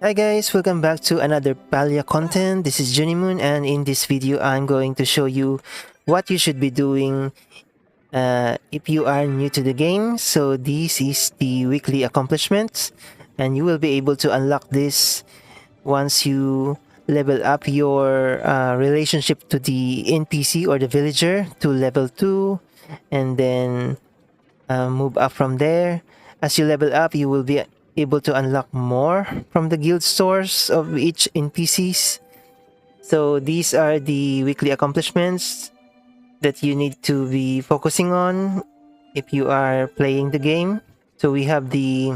Hi guys, welcome back to another Palia content. This is Junimoon, and in this video I'm going to show you what you should be doing if you are new to the game. So this is the weekly accomplishments, and you will be able to unlock this once you level up your relationship to the NPC or the villager to level 2, and then move up from there. As you level up, you will be able to unlock more from the guild stores of each NPCs. So these are the weekly accomplishments that you need to be focusing on if you are playing the game. So we have the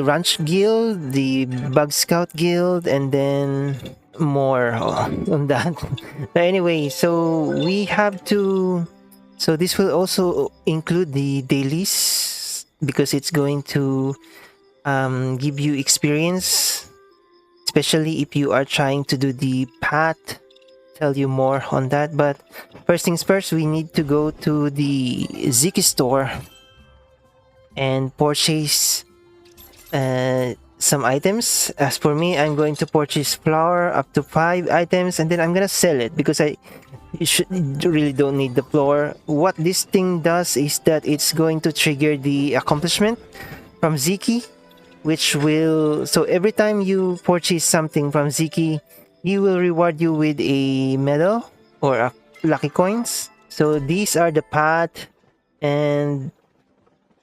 Ranch Guild, the Bug Scout Guild, and then more on that. But anyway, so we have to. So this will also include the dailies because it's going to give you experience, especially if you are trying to do the path. Tell you more on that, but first things first, we need to go to the Zeki store and purchase some items. As for me, I'm going to purchase flour up to 5 items, and then I'm gonna sell it because you really don't need the floor. What this thing does is that it's going to trigger the accomplishment from Zeki, which will, so every time you purchase something from Zeki, he will reward you with a medal or lucky coins. So these are the path, and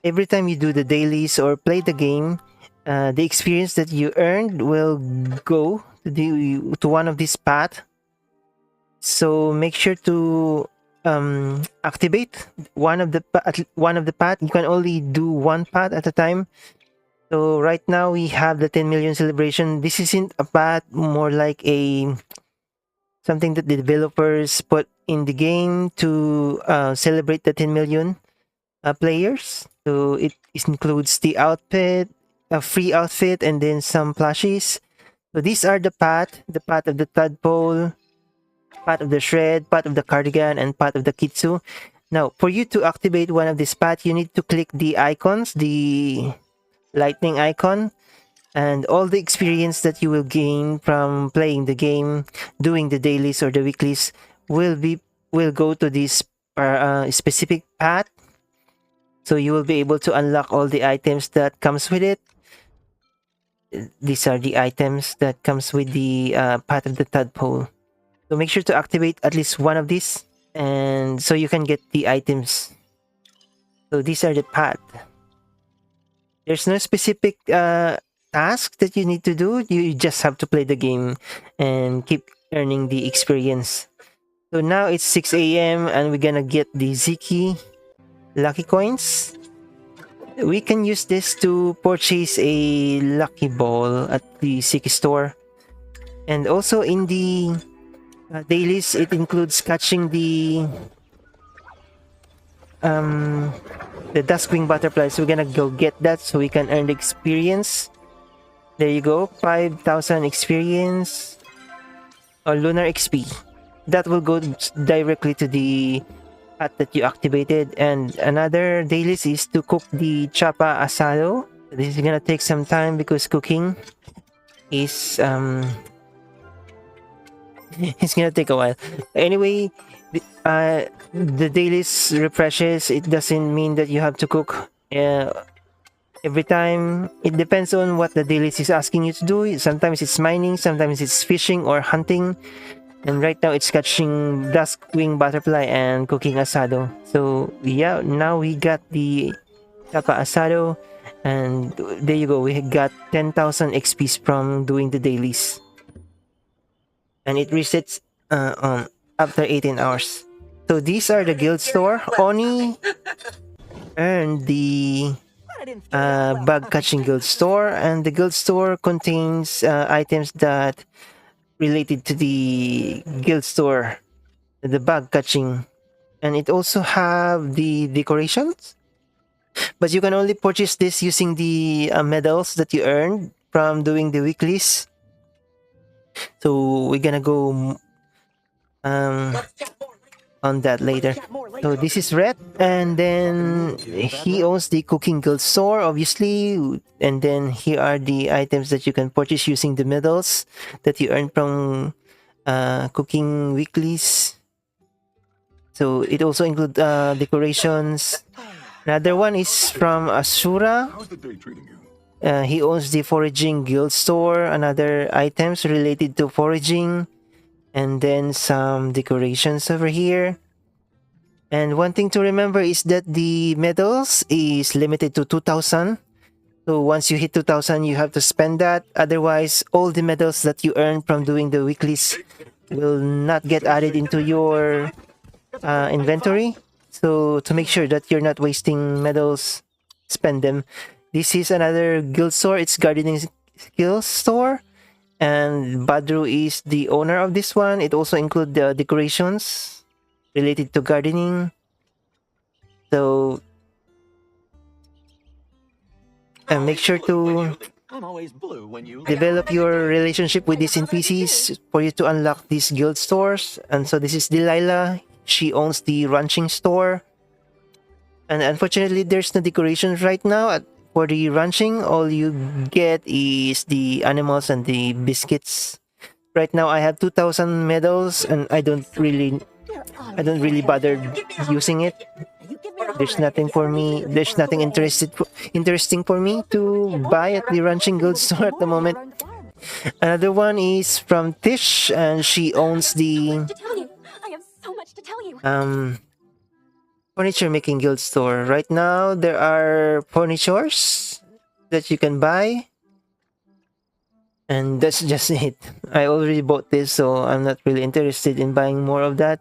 every time you do the dailies or play the game, the experience that you earned will go to one of these paths. So make sure to activate one of the path. You can only do one path at a time. So right now we have the 10 million celebration. This isn't a path, more like a something that the developers put in the game to celebrate the 10 million players. So it includes the outfit, a free outfit, and then some plushies. So these are the path of the tadpole, part of the shred, part of the cardigan, and part of the kitsu. Now, for you to activate one of these paths, you need to click the icons, the lightning icon, and all the experience that you will gain from playing the game, doing the dailies or the weeklies will go to this specific path. So you will be able to unlock all the items that comes with it. These are the items that comes with the path of the tadpole. So make sure to activate at least one of these, and so you can get the items. So these are the path. There's no specific task that you need to do. You just have to play the game and keep earning the experience. So now it's 6 a.m. and we're gonna get the Zeki lucky coins. We can use this to purchase a lucky ball at the Zeki store. And also in the dailies, it includes catching the Duskwing butterflies. We're gonna go get that so we can earn the experience. There you go, 5,000 experience or lunar XP. That will go directly to the path that you activated. And another dailies is to cook the chapa asado. This is gonna take some time because cooking is it's gonna take a while. Anyway, the dailies refreshes. It doesn't mean that you have to cook every time. It depends on what the dailies is asking you to do. Sometimes it's mining, sometimes it's fishing or hunting. And right now it's catching Duskwing butterfly and cooking asado. So yeah, now we got the Tapa asado, and there you go. We got 10,000 XPs from doing the dailies, and it resets after 18 hours. So these are the guild store. Oni earned the bug catching guild store, and the guild store contains items that related to the guild store, the bug catching, and it also have the decorations, but you can only purchase this using the medals that you earned from doing the weeklies. So we're gonna go on that later. So this is Red, and then he owns the Cooking Guild store, obviously. And then here are the items that you can purchase using the medals that you earn from cooking weeklies. So it also includes decorations. Another one is from Asura. How's the day treating you? He owns the Foraging Guild store, another items related to foraging, and then some decorations over here. And one thing to remember is that the medals is limited to 2,000. So once you hit 2,000, you have to spend that. Otherwise, all the medals that you earn from doing the weeklies will not get added into your inventory. So to make sure that you're not wasting medals, spend them. This is another guild store. It's gardening skills store, and Badru is the owner of this one. It also includes the decorations related to gardening. So make sure to I'm always blue when you develop your relationship with these NPCs for you to unlock these guild stores. And so this is Delilah. She owns the ranching store. And unfortunately, there's no decorations right now for the ranching. All you get is the animals and the biscuits. Right now, I have 2,000 medals, and I don't really bother using it. There's nothing for me. There's nothing interesting for me to buy at the ranching guild store at the moment. Another one is from Tish, and she owns the furniture making guild store. Right now, there are furnitures that you can buy, and that's just it. I already bought this, so I'm not really interested in buying more of that.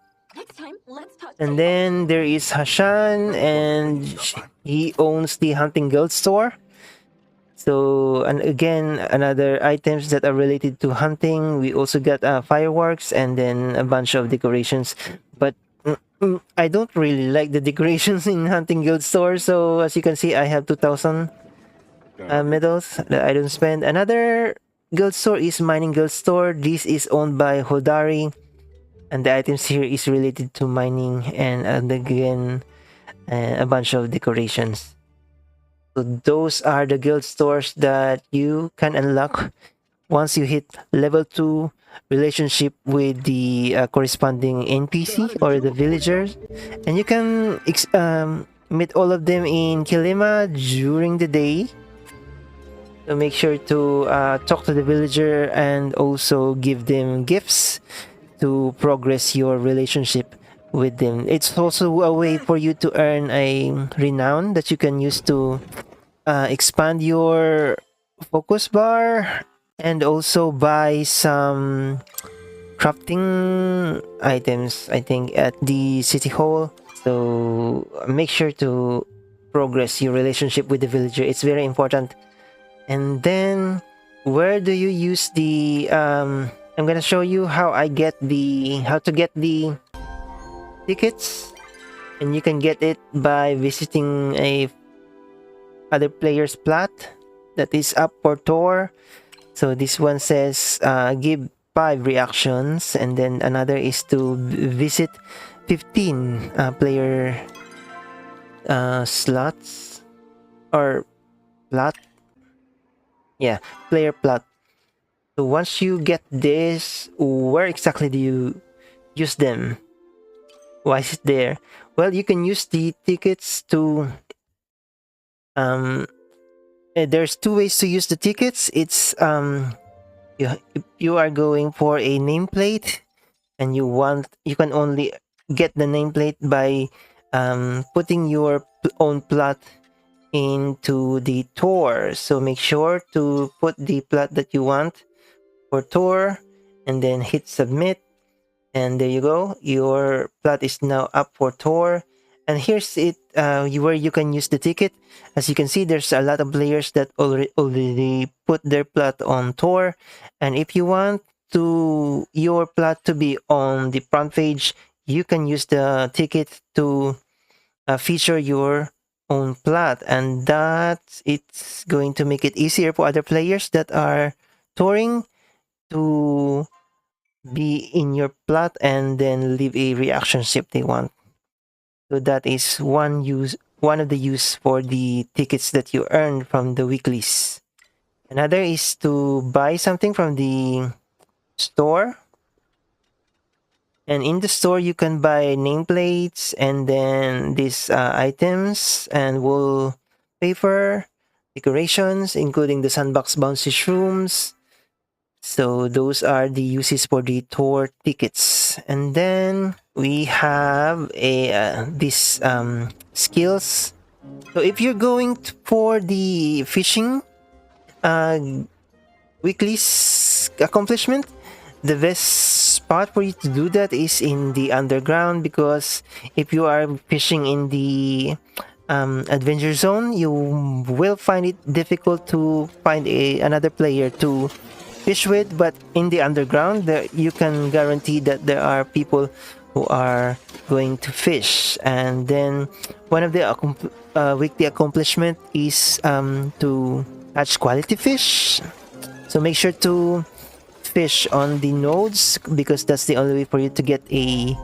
And then there is Hashan, and he owns the hunting guild store. So, and again, another items that are related to hunting. We also got fireworks and then a bunch of decorations. But I don't really like the decorations in hunting guild store. So as you can see, I have 2,000 medals that I don't spend. Another guild store is mining guild store. This is owned by Hodari, and the items here is related to mining, and again a bunch of decorations. So those are the guild stores that you can unlock once you hit level 2 relationship with the corresponding NPC or the villagers. And you can meet all of them in Kilima during the day. So make sure to talk to the villager and also give them gifts to progress your relationship with them. It's also a way for you to earn a renown that you can use to expand your focus bar, and also buy some crafting items, I think, at the city hall. So make sure to progress your relationship with the villager. It's very important. And then where do you use the I'm gonna show you how to get the tickets, and you can get it by visiting a other player's plot that is up for tour. So this one says give 5 reactions, and then another is to visit 15 player slots or plot. Yeah, player plot. So once you get this, where exactly do you use them? Why is it there? Well, you can use the tickets to there's 2 ways to use the tickets. It's if you are going for a nameplate and you can only get the nameplate by putting your own plot into the tour. So make sure to put the plot that you want for tour and then hit submit, and there you go, your plot is now up for tour. And here's it where you can use the ticket. As you can see, there's a lot of players that already put their plot on tour, and if you want to your plot to be on the front page, you can use the ticket to feature your own plot, and that it's going to make it easier for other players that are touring to be in your plot and then leave a reaction ship they want. So that is one of the use for the tickets that you earn from the weeklies. Another is to buy something from the store. And in the store, you can buy nameplates and then these items and wallpaper, decorations, including the sandbox bouncy shrooms. So those are the uses for the tour tickets. And then we have a these skills. So if you're going for the fishing uh, weekly accomplishment, the best spot for you to do that is in the underground, because if you are fishing in the adventure zone, you will find it difficult to find another player to fish with. But in the underground, there, you can guarantee that there are people who are going to fish. And then one of the weekly accomplishment is to catch quality fish. So make sure to fish on the nodes, because that's the only way for you to get a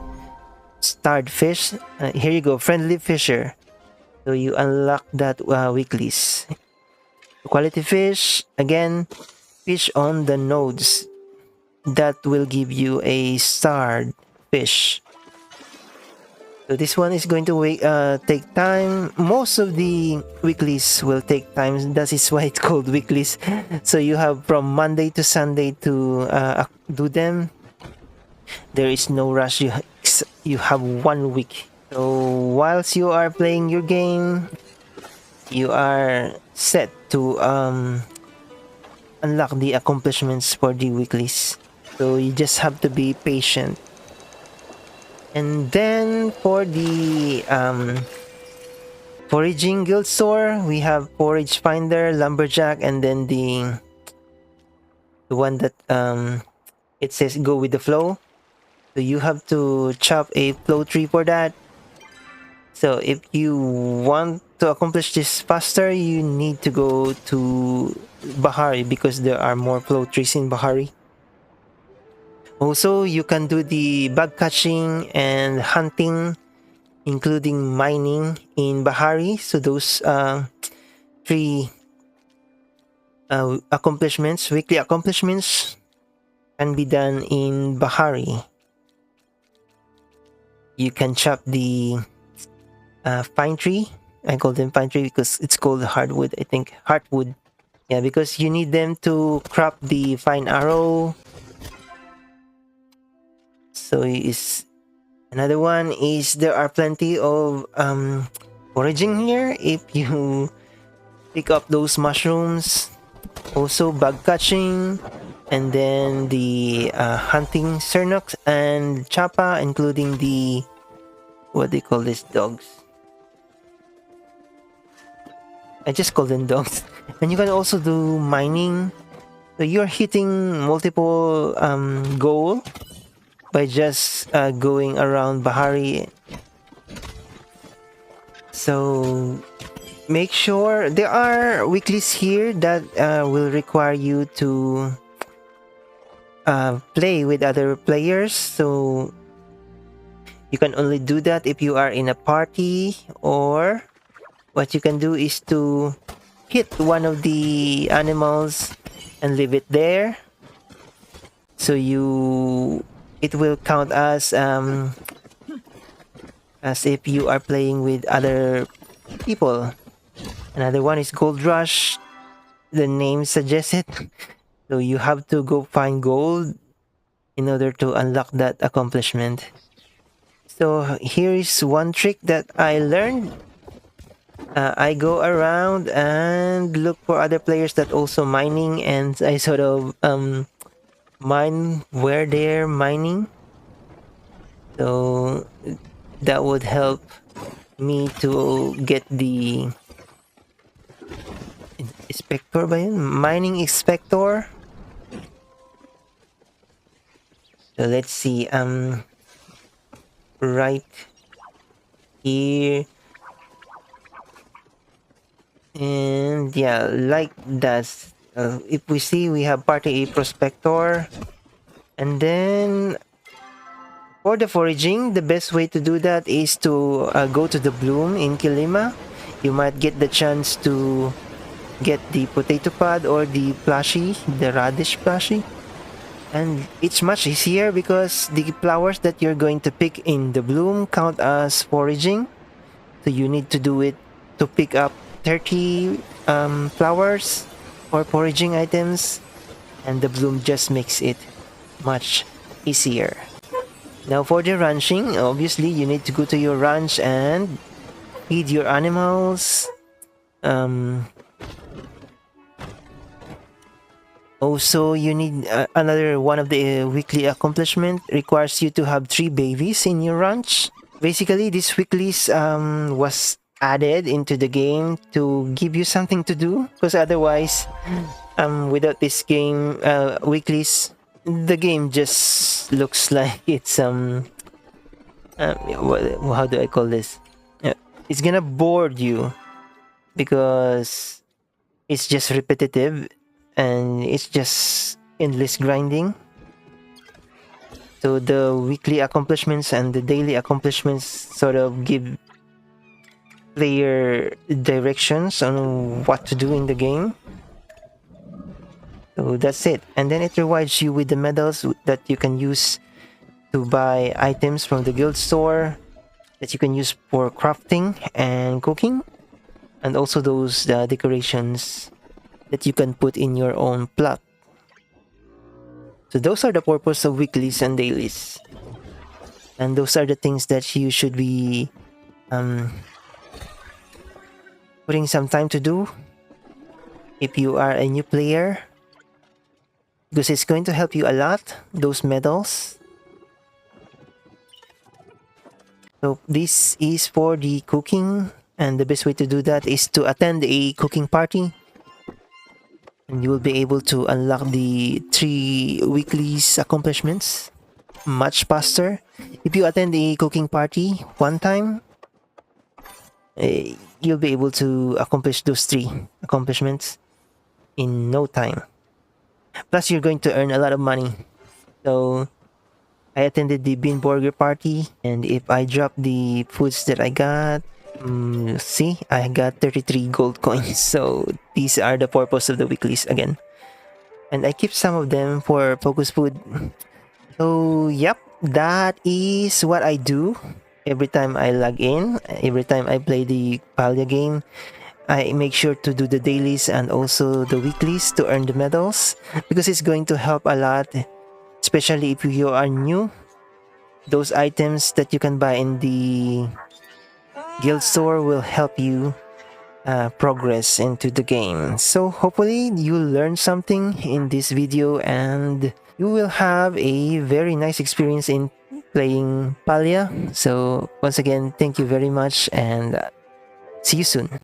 starred fish. Here you go, friendly fisher. So you unlock that weeklies. Quality fish, again, fish on the nodes. That will give you a starred fish. So this one is going to take time. Most of the weeklies will take time. That is why it's called weeklies. So you have from Monday to Sunday to do them. There is no rush. You have 1 week. So whilst you are playing your game, you are set to unlock the accomplishments for the weeklies. So you just have to be patient. And then for the foraging guild store, we have forage finder, lumberjack, and then the one that it says go with the flow. So you have to chop a flow tree for that. So if you want to accomplish this faster, you need to go to Bahari, because there are more flow trees in Bahari. Also, you can do the bug catching and hunting, including mining in Bahari. So those three accomplishments, weekly accomplishments, can be done in Bahari. You can chop the pine tree. I call them pine tree because it's called hardwood, I think. Heartwood. Yeah, because you need them to crop the fine arrow. So is another one is there are plenty of foraging here if you pick up those mushrooms. Also bug catching, and then the hunting Cernox and Chapa, including the what they call these dogs. I just call them dogs. And you can also do mining. So you're hitting multiple goal by just going around Bahari. So make sure there are weeklies here that will require you to play with other players. So you can only do that if you are in a party, or what you can do is to hit one of the animals and leave it there. So it will count as if you are playing with other people. Another one is Gold Rush. The name suggests it. So you have to go find gold in order to unlock that accomplishment. So here is one trick that I learned. I go around and look for other players that also mining, and I sort of mine where they're mining. So that would help me to get the inspector by mining inspector. So let's see, right here, and yeah, like that. If we see, we have party a prospector. And then for the foraging, the best way to do that is to go to the bloom in Kilima. You might get the chance to get the potato pod or the plushie, the radish plushie. And it's much easier because the flowers that you're going to pick in the bloom count as foraging. So you need to do it to pick up 30 flowers or foraging items, and the bloom just makes it much easier. Now for the ranching, obviously you need to go to your ranch and feed your animals. Also, you need another one of the weekly accomplishment requires you to have 3 babies in your ranch. Basically, this weeklies was added into the game to give you something to do, because otherwise, without this game weeklies, the game just looks like it's how do I call this? It's gonna bore you because it's just repetitive and it's just endless grinding. So the weekly accomplishments and the daily accomplishments sort of give player directions on what to do in the game. So that's it. And then it rewards you with the medals that you can use to buy items from the guild store that you can use for crafting and cooking, and also those decorations that you can put in your own plot. So those are the purpose of weeklies and dailies. And those are the things that you should be putting some time to do if you are a new player, because it's going to help you a lot, those medals. So this is for the cooking, and the best way to do that is to attend a cooking party, and you will be able to unlock the 3 weeklies accomplishments much faster. If you attend a cooking party one time, you'll be able to accomplish those 3 accomplishments in no time. Plus, you're going to earn a lot of money. So I attended the bean burger party, and if I drop the foods that I got, see, I got 33 gold coins. So these are the purpose of the weeklies again, and I keep some of them for focus food. So yep, that is what I do every time I log in. Every time I play the Palia game, I make sure to do the dailies and also the weeklies to earn the medals, because it's going to help a lot, especially if you are new. Those items that you can buy in the guild store will help you progress into the game. So hopefully you learned something in this video and you will have a very nice experience in playing Palia. So once again, thank you very much and see you soon.